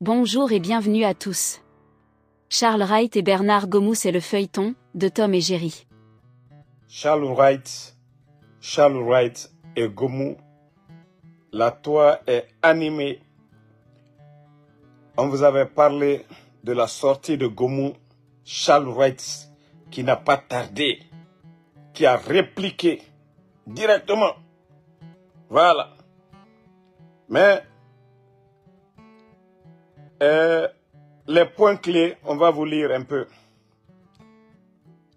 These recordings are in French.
Bonjour et bienvenue à tous. Charles Wright et Bernard Gomou, c'est le feuilleton de Tom et Jerry. Charles Wright et Gomou, la toile est animée. On vous avait parlé de la sortie de Gomou, Charles Wright, qui n'a pas tardé, qui a répliqué directement. Voilà. Mais les points clés, on va vous lire un peu.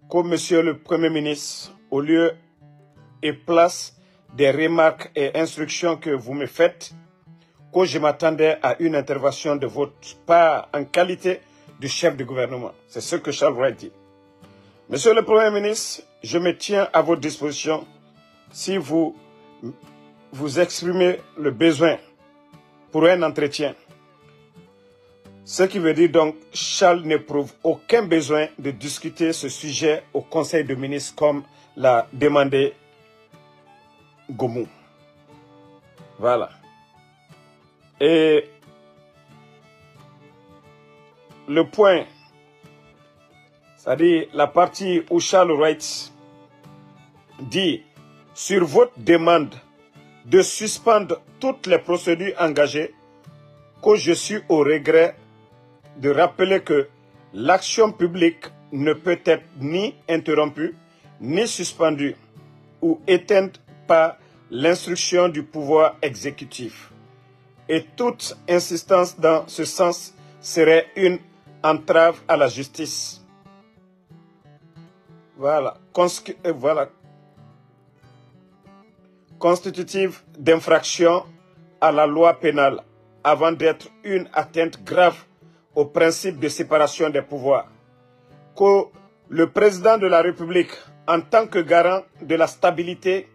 Comme monsieur le Premier ministre, au lieu et place des remarques et instructions que vous me faites, que je m'attendais à une intervention de votre part en qualité de chef de gouvernement. C'est ce que Charles Wright dit. Monsieur le Premier ministre, je me tiens à votre disposition si vous exprimez le besoin pour un entretien. Ce qui veut dire donc, Charles n'éprouve aucun besoin de discuter ce sujet au Conseil des ministres comme l'a demandé Gomou. Voilà. Et le point, c'est-à-dire la partie où Charles Wright dit sur votre demande de suspendre toutes les procédures engagées, que je suis au regret de rappeler que l'action publique ne peut être ni interrompue, ni suspendue ou éteinte par l'instruction du pouvoir exécutif. Et toute insistance dans ce sens serait une entrave à la justice. Voilà. Constitutive d'infraction à la loi pénale avant d'être une atteinte grave au principe de séparation des pouvoirs. Que le président de la République, en tant que garant de la stabilité,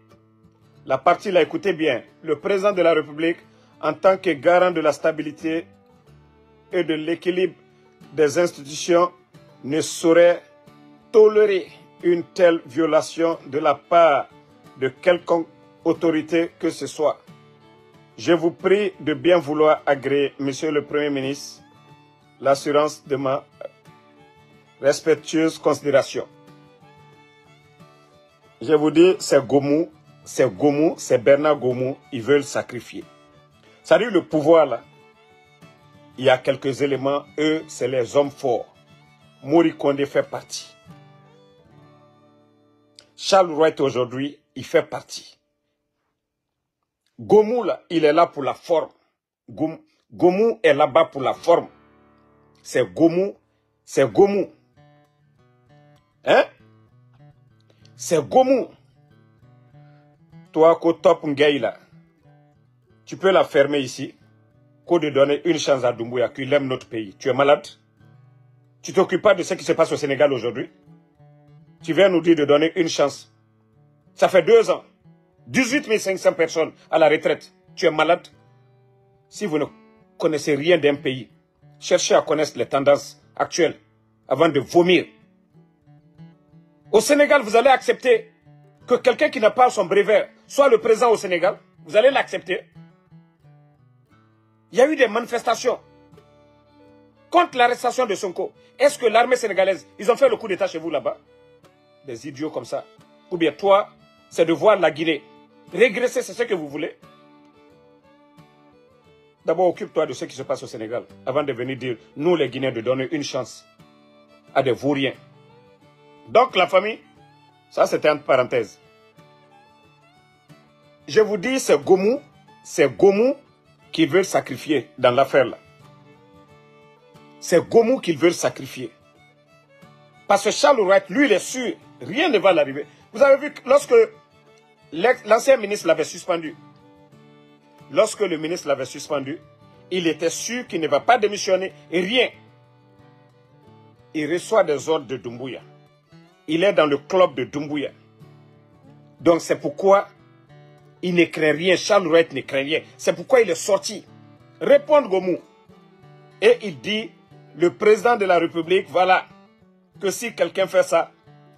la partie là, écoutez bien, le président de la République, en tant que garant de la stabilité et de l'équilibre des institutions, ne saurait tolérer une telle violation de la part de quelconque autorité que ce soit. Je vous prie de bien vouloir agréer, Monsieur le Premier ministre, l'assurance de ma respectueuse considération. Je vous dis, c'est Bernard Gomou, ils veulent sacrifier. C'est-à-dire le pouvoir là, il y a quelques éléments, eux, c'est les hommes forts. Mori Kondé fait partie. Charles Wright aujourd'hui, il fait partie. Gomou là, il est là pour la forme. Gomou est là-bas pour la forme. C'est Gomou. Hein? C'est Gomou. Toi, Top Ngaï là, tu peux la fermer ici, de donner une chance à Doumbouya, qu'il aime notre pays. Tu es malade? Tu t'occupes pas de ce qui se passe au Sénégal aujourd'hui? Tu viens nous dire de donner une chance. Ça fait 2 ans. 18 500 personnes à la retraite. Tu es malade? Si vous ne connaissez rien d'un pays, cherchez à connaître les tendances actuelles avant de vomir. Au Sénégal, vous allez accepter que quelqu'un qui n'a pas son brevet soit le président au Sénégal? Vous allez l'accepter? Il y a eu des manifestations contre l'arrestation de Sonko. Est-ce que l'armée sénégalaise, ils ont fait le coup d'état chez vous là-bas? Des idiots comme ça. Ou bien toi, c'est de voir la Guinée. Régresser, c'est ce que vous voulez? D'abord, occupe-toi de ce qui se passe au Sénégal, avant de venir dire, nous les Guinéens, de donner une chance à des vauriens. Donc la famille, ça c'était entre parenthèses. Je vous dis, c'est Gomou qu'ils veulent sacrifier dans l'affaire là. C'est Gomou qu'ils veulent sacrifier. Parce que Charles Wright, lui, il est sûr, rien ne va l'arriver. Vous avez vu, lorsque l'ancien ministre l'avait suspendu, lorsque le ministre l'avait suspendu, il était sûr qu'il ne va pas démissionner et rien. Il reçoit des ordres de Doumbouya. Il est dans le club de Doumbouya. Donc c'est pourquoi il ne craint rien. Charles Wright ne craint rien. C'est pourquoi il est sorti. Répondre Gomou. Et il dit, le président de la République, voilà, que si quelqu'un fait ça,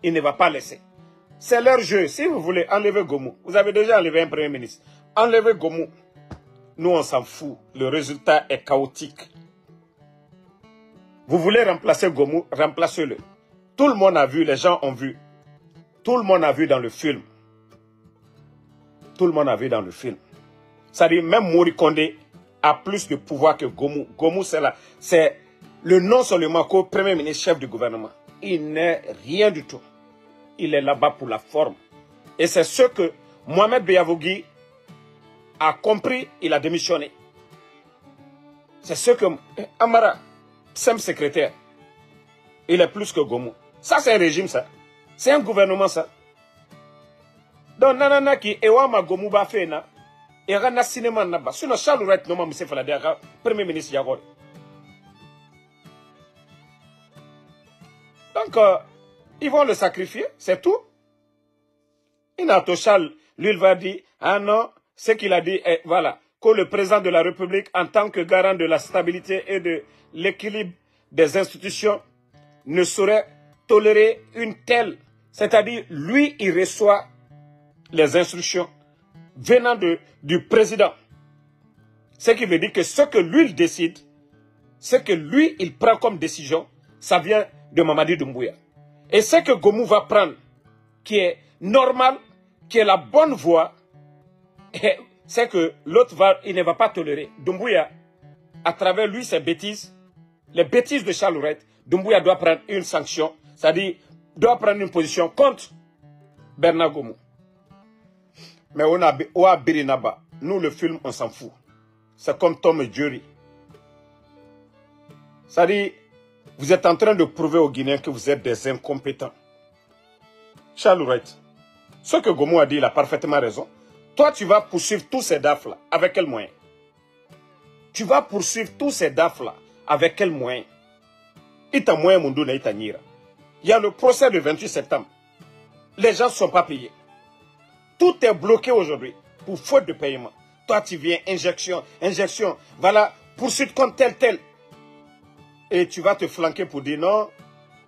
il ne va pas laisser. C'est leur jeu. Si vous voulez enlever Gomou, vous avez déjà enlevé un premier ministre. Enlevez Gomou. Nous, on s'en fout. Le résultat est chaotique. Vous voulez remplacer Gomu, remplacez-le. Tout le monde a vu, les gens ont vu. Tout le monde a vu dans le film. Tout le monde a vu dans le film. C'est-à-dire, même Mori Kondé a plus de pouvoir que Gomu. Gomu, c'est le nom seulement qu'au premier ministre, chef du gouvernement. Il n'est rien du tout. Il est là-bas pour la forme. Et c'est ce que Mohamed Beyavougui a compris, il a démissionné. C'est ce que Amara, simple secrétaire, il est plus que Gomu. Ça, c'est un régime, ça. C'est un gouvernement, ça. Donc, nanana qui ewama Gomu ba fait na, et rana cinéma naba. Sinon, Charles Wright non ma Moussa Faladea, premier ministre Yagor. Donc, ils vont le sacrifier, c'est tout. Inato Charles, lui, il va dire, ah non, ce qu'il a dit, voilà, que le président de la République, en tant que garant de la stabilité et de l'équilibre des institutions, ne saurait tolérer une telle, c'est-à-dire, lui, il reçoit les instructions venant du président. Ce qui veut dire que ce que lui, il décide, ce que lui, il prend comme décision, ça vient de Mamadi Doumbouya. Et ce que Gomu va prendre, qui est normal, qui est la bonne voie, c'est que l'autre il ne va pas tolérer. Doumbouya, à travers lui, ses bêtises, les bêtises de Charles Wright, Doumbouya doit prendre une sanction, c'est-à-dire doit prendre une position contre Bernard Gomu. Mais on a Birinaba. Nous, le film, on s'en fout. C'est comme Tom et Jerry. C'est-à-dire, vous êtes en train de prouver aux Guinéens que vous êtes des incompétents. Charles Wright, ce que Gomu a dit, il a parfaitement raison. Toi, tu vas poursuivre tous ces DAF-là. Avec quel moyen? Tu vas poursuivre tous ces DAF-là. Avec quel moyen? Il y a le procès du 28 septembre. Les gens ne sont pas payés. Tout est bloqué aujourd'hui pour faute de paiement. Toi, tu viens, injection, voilà, poursuite contre tel. Et tu vas te flanquer pour dire non,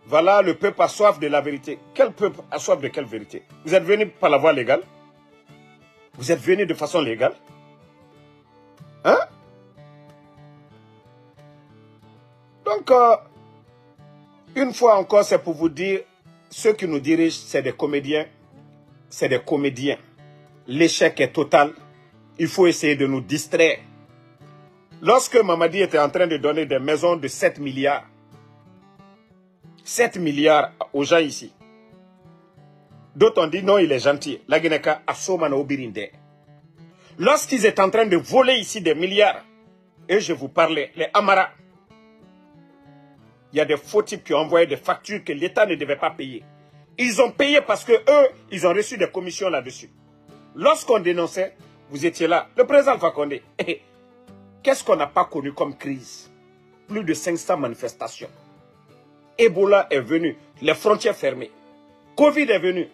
voilà, le peuple a soif de la vérité. Quel peuple a soif de quelle vérité? Vous êtes venu par la voie légale? Vous êtes venu de façon légale? Hein? Donc, une fois encore, c'est pour vous dire, ceux qui nous dirigent, c'est des comédiens. C'est des comédiens. L'échec est total. Il faut essayer de nous distraire. Lorsque Mamadi était en train de donner des maisons de 7 milliards, 7 milliards aux gens ici, d'autres ont dit non, il est gentil. La Guinée-Ka a Somana Obirinde. Lorsqu'ils étaient en train de voler ici des milliards, et je vous parlais, les Amara, il y a des faux types qui ont envoyé des factures que l'État ne devait pas payer. Ils ont payé parce que eux, ils ont reçu des commissions là-dessus. Lorsqu'on dénonçait, vous étiez là. Le président Alpha Condé, qu'est-ce qu'on n'a pas connu comme crise? Plus de 500 manifestations. Ebola est venu, les frontières fermées. Covid est venu.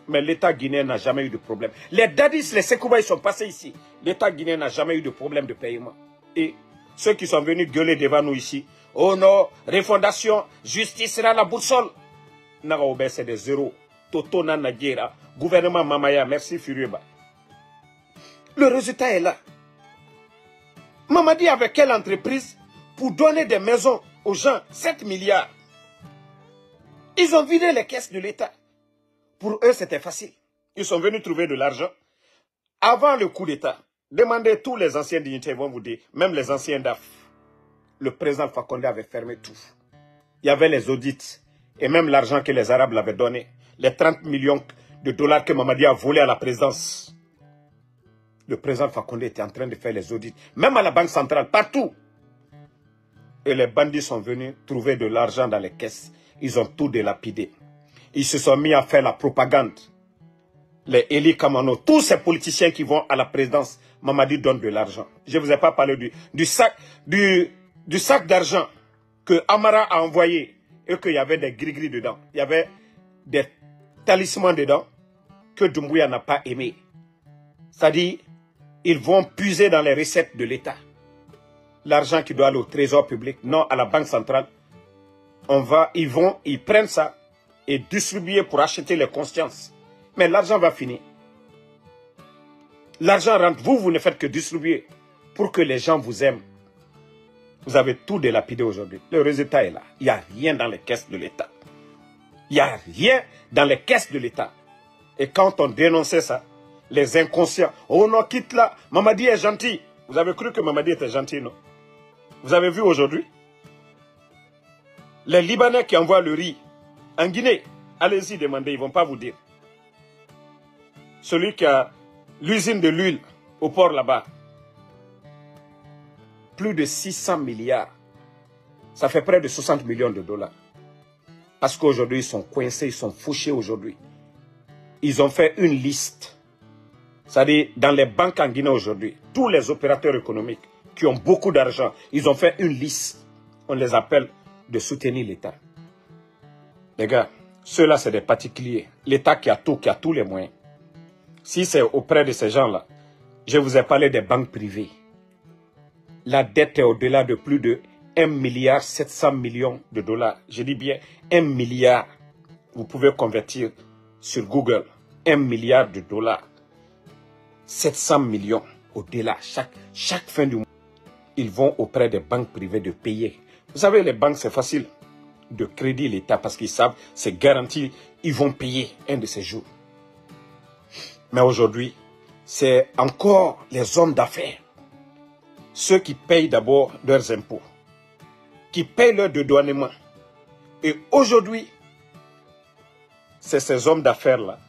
Mais l'État guinéen n'a jamais eu de problème. Les Dadis, les Sekouba, ils sont passés ici. L'État guinéen n'a jamais eu de problème de paiement. Et ceux qui sont venus gueuler devant nous ici, oh non, refondation, justice sera la boussole. Nagaoube, c'est des zéros. Toto Nanagera, gouvernement Mamaya, merci Furieba. Le résultat est là. Mamadi avait quelle entreprise pour donner des maisons aux gens? 7 milliards. Ils ont vidé les caisses de l'État. Pour eux, c'était facile. Ils sont venus trouver de l'argent. Avant le coup d'État, demandez tous les anciens dignitaires, ils vont vous dire, même les anciens DAF, le président Alpha Condé avait fermé tout. Il y avait les audits. Et même l'argent que les Arabes l'avaient donné, les 30 millions de dollars que Mamadi a volé à la présidence. Le président Alpha Condé était en train de faire les audits, même à la Banque centrale, partout. Et les bandits sont venus trouver de l'argent dans les caisses. Ils ont tout dilapidé. Ils se sont mis à faire la propagande. Les Eli Kamano, tous ces politiciens qui vont à la présidence, Mamadi donne de l'argent. Je ne vous ai pas parlé du sac d'argent que Amara a envoyé. Et qu'il y avait des gris-gris dedans. Il y avait des talismans dedans que Doumbouya n'a pas aimé. C'est-à-dire, ils vont puiser dans les recettes de l'État. L'argent qui doit aller au trésor public, non à la banque centrale. Ils prennent ça et distribuer pour acheter les consciences. Mais l'argent va finir. L'argent rentre, vous ne faites que distribuer pour que les gens vous aiment. Vous avez tout délapidé aujourd'hui. Le résultat est là. Il n'y a rien dans les caisses de l'État. Il n'y a rien dans les caisses de l'État. Et quand on dénonçait ça, les inconscients, oh non, quitte là, Mamadi est gentil. Vous avez cru que Mamadi était gentil, non? Vous avez vu aujourd'hui? Les Libanais qui envoient le riz en Guinée, allez-y demander, ils ne vont pas vous dire. Celui qui a l'usine de l'huile au port là-bas, plus de 600 milliards. Ça fait près de 60 millions de dollars. Parce qu'aujourd'hui, ils sont coincés, ils sont fauchés aujourd'hui. Ils ont fait une liste. C'est-à-dire, dans les banques en Guinée aujourd'hui, tous les opérateurs économiques qui ont beaucoup d'argent, ils ont fait une liste. On les appelle de soutenir l'État. Les gars, ceux-là, c'est des particuliers. L'État qui a tous les moyens. Si c'est auprès de ces gens-là, je vous ai parlé des banques privées. La dette est au-delà de plus de 1,7 milliard de dollars. Je dis bien 1 milliard. Vous pouvez convertir sur Google. 1 milliard de dollars. 700 millions au-delà. Chaque fin du mois, ils vont auprès des banques privées de payer. Vous savez, les banques, c'est facile de crédit l'État parce qu'ils savent, c'est garanti, ils vont payer un de ces jours. Mais aujourd'hui, c'est encore les hommes d'affaires. Ceux qui payent d'abord leurs impôts, qui payent leur dédouanement. Et aujourd'hui, c'est ces hommes d'affaires-là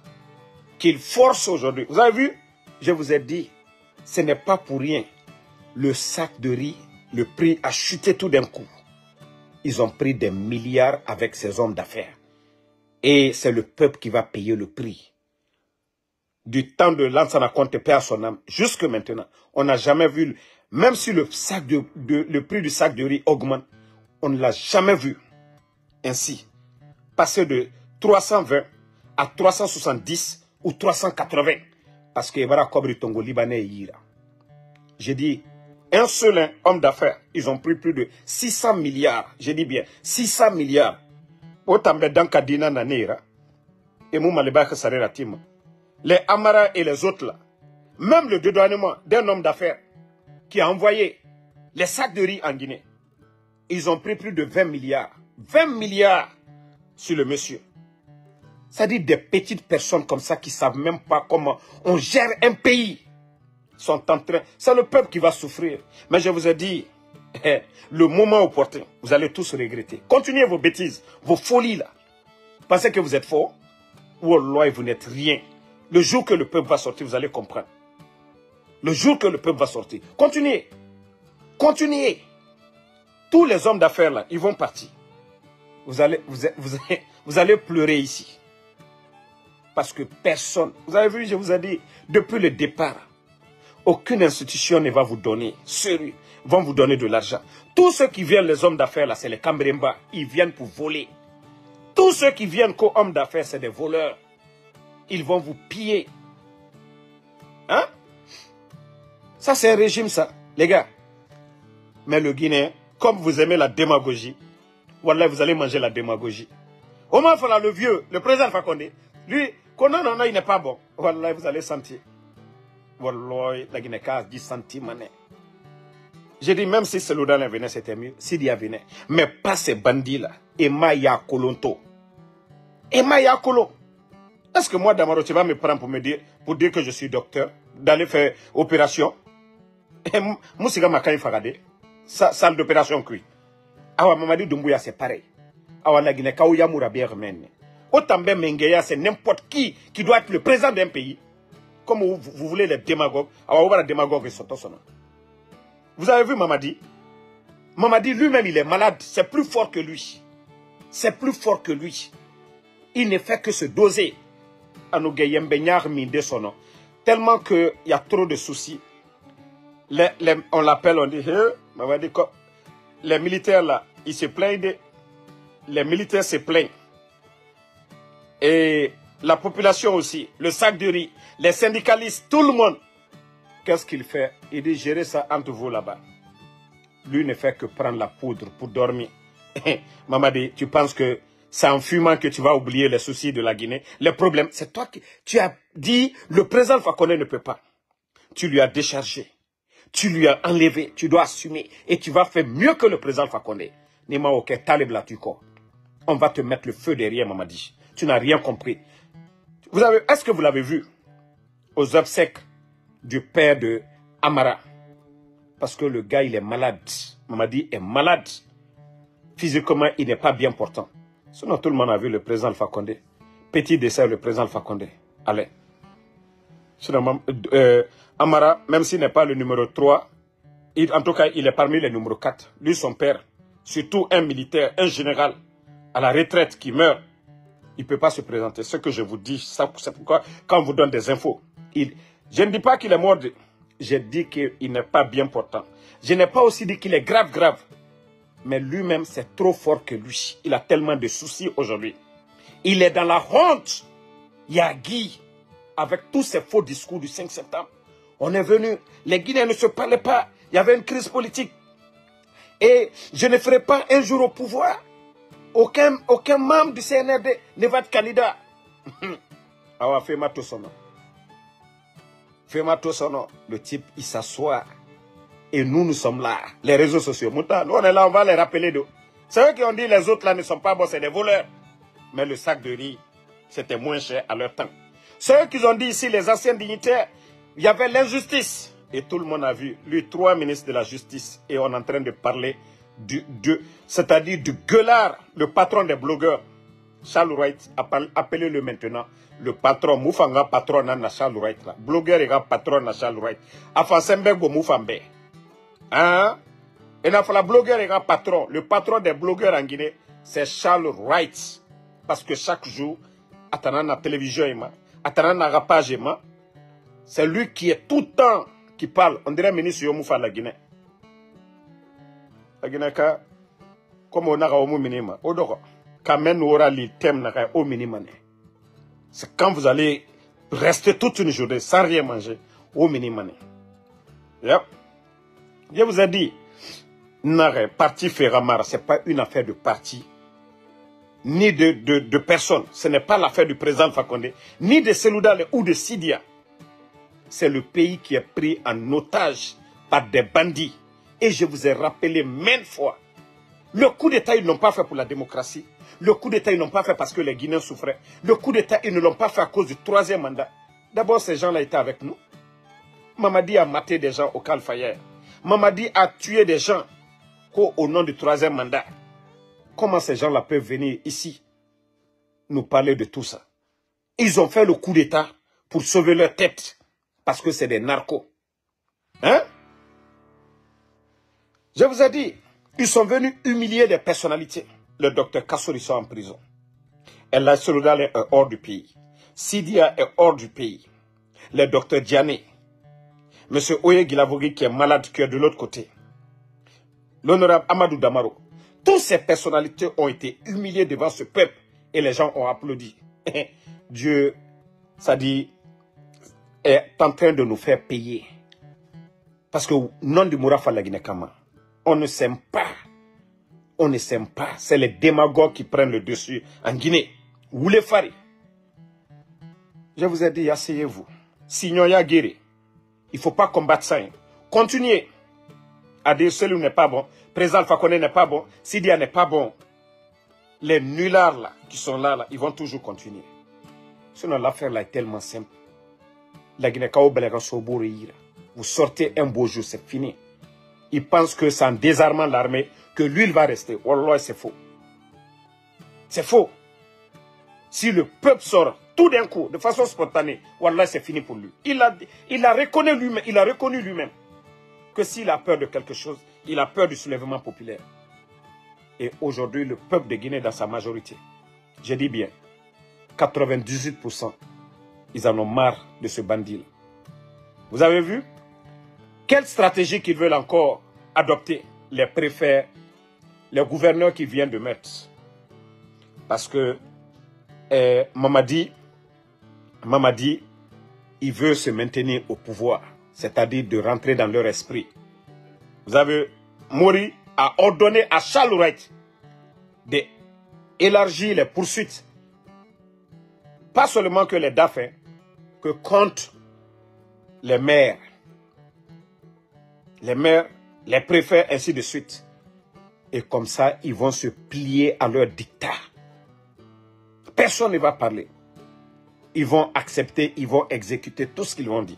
qu'ils forcent aujourd'hui. Vous avez vu, je vous ai dit, ce n'est pas pour rien. Le sac de riz, le prix a chuté tout d'un coup. Ils ont pris des milliards avec ces hommes d'affaires. Et c'est le peuple qui va payer le prix. Du temps de Lansana Conté, paix à son âme, jusque maintenant, on n'a jamais vu, même si le prix du sac de riz augmente, on ne l'a jamais vu ainsi passer de 320 à 370 ou 380 parce que Evara Kobri Tongo Libanais ira. J'ai dit, un seul homme d'affaires, ils ont pris plus de 600 milliards, j'ai dit bien 600 milliards. Autambe Dankadina Nanera et Moumaleba Sarera Tima. Les Amara et les autres là, même le dédouanement d'un homme d'affaires qui a envoyé les sacs de riz en Guinée, ils ont pris plus de 20 milliards. 20 milliards sur le monsieur. C'est-à-dire des petites personnes comme ça qui ne savent même pas comment on gère un pays. Sont en train, c'est le peuple qui va souffrir. Mais je vous ai dit, le moment opportun, vous allez tous regretter. Continuez vos bêtises, vos folies là. Pensez que vous êtes fort. Wallah, vous n'êtes rien. Le jour que le peuple va sortir, vous allez comprendre. Le jour que le peuple va sortir. Continuez. Continuez. Tous les hommes d'affaires là, ils vont partir. Vous allez pleurer ici. Parce que personne, vous avez vu, je vous ai dit, depuis le départ, aucune institution ne va vous donner, sérieux, vont vous donner de l'argent. Tous ceux qui viennent, les hommes d'affaires là, c'est les Kambremba, ils viennent pour voler. Tous ceux qui viennent comme hommes d'affaires, c'est des voleurs. Ils vont vous piller. Hein? Ça, c'est un régime, ça, les gars. Mais le Guinéen, comme vous aimez la démagogie, voilà, vous allez manger la démagogie. Omar Fala, le vieux, le président Fakonde, lui, il n'est pas bon. Voilà, vous allez sentir. Voilà, la Guinée a 10 centimes. J'ai dit, même si Seloudan venait, c'était mieux. Sidia venait. Mais pas ces bandits-là. Emaya Kolonto. Emaya Kolo. Est-ce que moi, Damaro, tu vas me prendre pour dire que je suis docteur, d'aller faire opération? Moussiga Makaï Fagade, salle d'opération cuit. Awa Mamadi Doumbouya, c'est pareil. Awa la Guinée, Kaouya Mourabier Mene. Otambe Mengeya, c'est n'importe qui doit être le président d'un pays. Comme vous voulez les démagogues. Awa Oba la démagogue et Sotosono. Vous avez vu Mamadi? Mamadi lui-même, il est malade. C'est plus fort que lui. C'est plus fort que lui. Il ne fait que se doser. Tellement qu'il y a trop de soucis. On l'appelle, on dit, les militaires là, ils se plaignent. Les militaires se plaignent. Et la population aussi, le sac de riz, les syndicalistes, tout le monde. Qu'est-ce qu'il fait? Il dit, gérez ça entre vous là-bas. Lui ne fait que prendre la poudre pour dormir. Mamadi, tu penses que c'est en fumant que tu vas oublier les soucis de la Guinée? Les problèmes, c'est toi qui tu as dit, le président Fakonde ne peut pas. Tu lui as déchargé. Tu lui as enlevé, tu dois assumer. Et tu vas faire mieux que le président Fakonde. Nima ok, Talib Latuko. On va te mettre le feu derrière, Mamadi. Tu n'as rien compris. Est-ce que vous l'avez vu aux obsèques du père de Amara? Parce que le gars, il est malade. Mamadi est malade. Physiquement, il n'est pas bien portant. Sinon, tout le monde a vu le président Alpha Condé. Petit dessert, le président Alpha Condé. Allez. Sinon, Amara, même s'il n'est pas le numéro 3, en tout cas, il est parmi les numéros 4. Lui, son père, surtout un militaire, un général, à la retraite qui meurt, il ne peut pas se présenter. Ce que je vous dis, c'est pourquoi, quand on vous donne des infos, je ne dis pas qu'il est mort, je dis qu'il n'est pas bien portant. Je n'ai pas aussi dit qu'il est grave. Mais lui-même, c'est trop fort que lui. Il a tellement de soucis aujourd'hui. Il est dans la honte. Il y a Guy, avec tous ces faux discours du 5 septembre. On est venu, les Guinéens ne se parlaient pas. Il y avait une crise politique. Et je ne ferai pas un jour au pouvoir. Aucun membre du CNRD ne va être candidat. Ah, fais-moi tout son nom. Fais-moi tout son nom. Le type, il s'assoit. Et nous sommes là. Les réseaux sociaux. Nous, on est là, on va les rappeler d'eux. C'est eux qui ont dit les autres là ne sont pas bons, c'est des voleurs. Mais le sac de riz, c'était moins cher à leur temps. C'est eux qui ont dit ici, les anciens dignitaires, il y avait l'injustice. Et tout le monde a vu. Lui, 3 ministres de la justice. Et on est en train de parler c'est-à-dire du gueulard, le patron des blogueurs. Charles Wright, appelez-le maintenant. Le patron, Moufanga patron na Charles Wright là. Blogueur est patron na Charles Wright. Afansembe Moufambe. Hein? Et la blogueur est patron. Le patron des blogueurs en Guinée, c'est Charles Wright. Parce que chaque jour, attendant la télévision, attendant la rapage, c'est lui qui est tout le temps qui parle. On dirait ministre Yomoufa la Guinée. La Guinée, comme on a au minimum, quand même on aura les thèmes au minimum. C'est quand vous allez rester toute une journée sans rien manger au minimum. Yep. Je vous ai dit, parti Ferramar, ce n'est pas une affaire de parti, ni de personne. Ce n'est pas l'affaire du président Fakonde, ni de Seloudale ou de Sidia. C'est le pays qui est pris en otage par des bandits. Et je vous ai rappelé maintes fois, le coup d'État, ils ne l'ont pas fait pour la démocratie. Le coup d'État, ils ne l'ont pas fait parce que les Guinéens souffraient. Le coup d'État, ils ne l'ont pas fait à cause du 3e mandat. D'abord, ces gens-là étaient avec nous. Mamadi a maté des gens au Calfayer. Mamadi a tué des gens au nom du 3e mandat. Comment ces gens-là peuvent venir ici nous parler de tout ça? Ils ont fait le coup d'État pour sauver leur tête. Parce que c'est des narcos. Hein? Je vous ai dit, ils sont venus humilier des personnalités. Le docteur Kassori est en prison. El Seloudale est hors du pays. Sidia est hors du pays. Le docteur Diané. M. Oye Guilavogui qui est malade, qui est de l'autre côté. L'honorable Amadou Damaro. Toutes ces personnalités ont été humiliées devant ce peuple. Et les gens ont applaudi. Dieu, ça dit, est en train de nous faire payer. Parce que non du Mourafa la Guinée-Kama, on ne s'aime pas. On ne s'aime pas. C'est les démagogues qui prennent le dessus en Guinée. Vous les farez. Je vous ai dit, asseyez-vous. Sinon, ya guéri. Il ne faut pas combattre ça. Continuez à dire celui n'est pas bon. Président Alpha Condé n'est pas bon. Sidia n'est pas bon. Les nullards là, qui sont là, ils vont toujours continuer. Sinon, l'affaire là est tellement simple. La Guinée-Kao Belega Sobouré Ira. Vous sortez un beau jour, c'est fini. Ils pensent que c'est en désarmant l'armée que lui, il va rester. Wallah, c'est faux. C'est faux. Si le peuple sort tout d'un coup, de façon spontanée, Wallah, c'est fini pour lui. Il a reconnu lui-même que s'il a peur de quelque chose, il a peur du soulèvement populaire. Et aujourd'hui, le peuple de Guinée, dans sa majorité, je dis bien, 98%, ils en ont marre de ce bandit-là. Vous avez vu? Quelle stratégie qu'ils veulent encore adopter, les préfets, les gouverneurs qui viennent de mettre? Parce que Mamadi, il veut se maintenir au pouvoir, c'est-à-dire de rentrer dans leur esprit. Vous avez, Mori a ordonné à Charles Wright d'élargir les poursuites, pas seulement que les DAF, que contre les maires. les maires, les préfets, ainsi de suite. Et comme ça, ils vont se plier à leur dictat. Personne ne va parler. Ils vont accepter, ils vont exécuter tout ce qu'ils vont dire.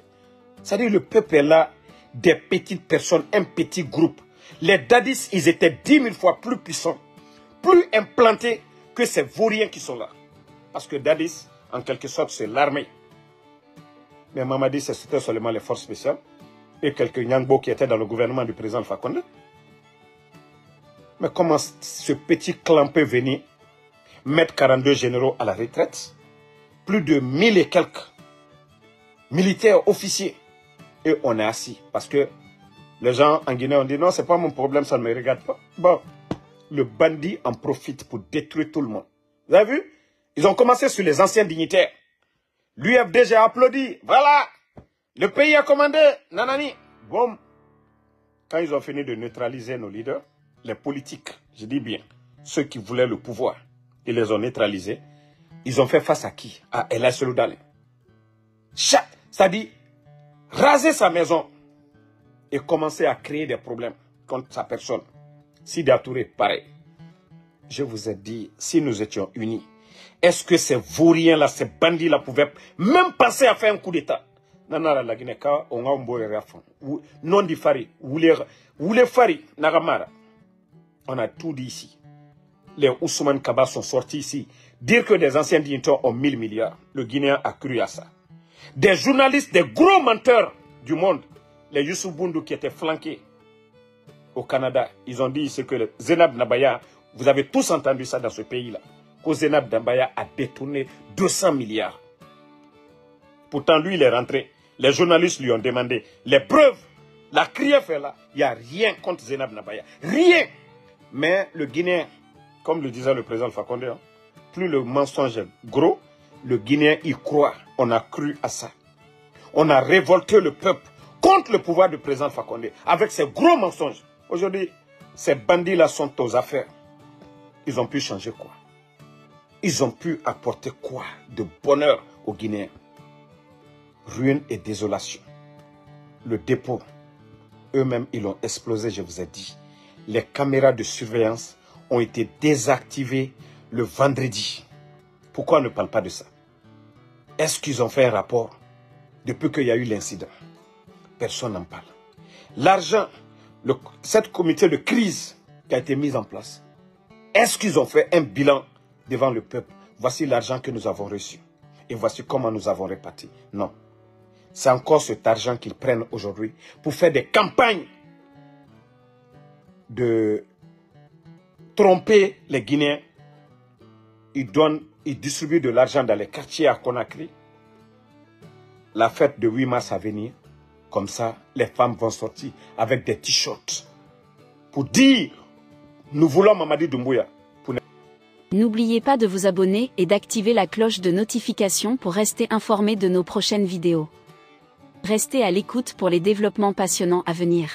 C'est-à-dire le peuple est là, des petites personnes, un petit groupe. Les dadis, ils étaient 10 000 fois plus puissants, plus implantés que ces vauriens qui sont là. Parce que dadis, en quelque sorte, c'est l'armée. Mais Mamadi, c'était seulement les forces spéciales et quelques Nyangbo qui étaient dans le gouvernement du président Alpha Condé. Mais comment ce petit clan peut venir mettre 42 généraux à la retraite, plus de 1000 et quelques militaires, officiers, et on est assis parce que les gens en Guinée ont dit non, c'est pas mon problème, ça ne me regarde pas. Bon, le bandit en profite pour détruire tout le monde. Vous avez vu? Ils ont commencé sur les anciens dignitaires. L'UFDG a applaudi. Voilà, le pays a commandé. Nanani. Boum. Quand ils ont fini de neutraliser nos leaders, les politiques, je dis bien, ceux qui voulaient le pouvoir, ils les ont neutralisés. Ils ont fait face à qui? À El Seloudale. C'est-à-dire, raser sa maison et commencer à créer des problèmes contre sa personne. Sidi Touré, pareil. Je vous ai dit, si nous étions unis, est-ce que ces vauriens-là, ces bandits-là pouvaient même penser à faire un coup d'État? Nanara la Guinée, on a un beau référent. Non di Fari, Woulé Fari, Nagamara. On a tout dit ici. Les Ousmane Kaba sont sortis ici. Dire que des anciens dignitaires ont 1000 milliards, le Guinéen a cru à ça. Des journalistes, des gros menteurs du monde, les Youssouf Boundou qui étaient flanqués au Canada, ils ont dit ici que le Zenab Nabaya, vous avez tous entendu ça dans ce pays-là, que Zenab Nabaya a détourné 200 milliards. Pourtant, lui, il est rentré. Les journalistes lui ont demandé les preuves. La crière est là. Il n'y a rien contre Zenab Nabaya. Rien. Mais le Guinéen, comme le disait le président Alpha Condé, hein, plus le mensonge est gros, le Guinéen y croit. On a cru à ça. On a révolté le peuple contre le pouvoir du président Alpha Condé avec ces gros mensonges. Aujourd'hui, ces bandits-là sont aux affaires. Ils ont pu changer quoi? Ils ont pu apporter quoi de bonheur aux Guinéens? Ruine et désolation. Le dépôt, eux-mêmes, ils l'ont explosé, je vous ai dit. Les caméras de surveillance ont été désactivées le vendredi. Pourquoi on ne parle pas de ça? Est-ce qu'ils ont fait un rapport depuis qu'il y a eu l'incident? Personne n'en parle. L'argent, cette comité de crise qui a été mise en place, est-ce qu'ils ont fait un bilan devant le peuple? Voici l'argent que nous avons reçu. Et voici comment nous avons réparti. Non. C'est encore cet argent qu'ils prennent aujourd'hui pour faire des campagnes de tromper les Guinéens. Ils distribuent de l'argent dans les quartiers à Conakry. La fête de 8 mars à venir. Comme ça, les femmes vont sortir avec des t-shirts pour dire nous voulons Mamadi Doumbouya. N'oubliez pas de vous abonner et d'activer la cloche de notification pour rester informé de nos prochaines vidéos. Restez à l'écoute pour les développements passionnants à venir.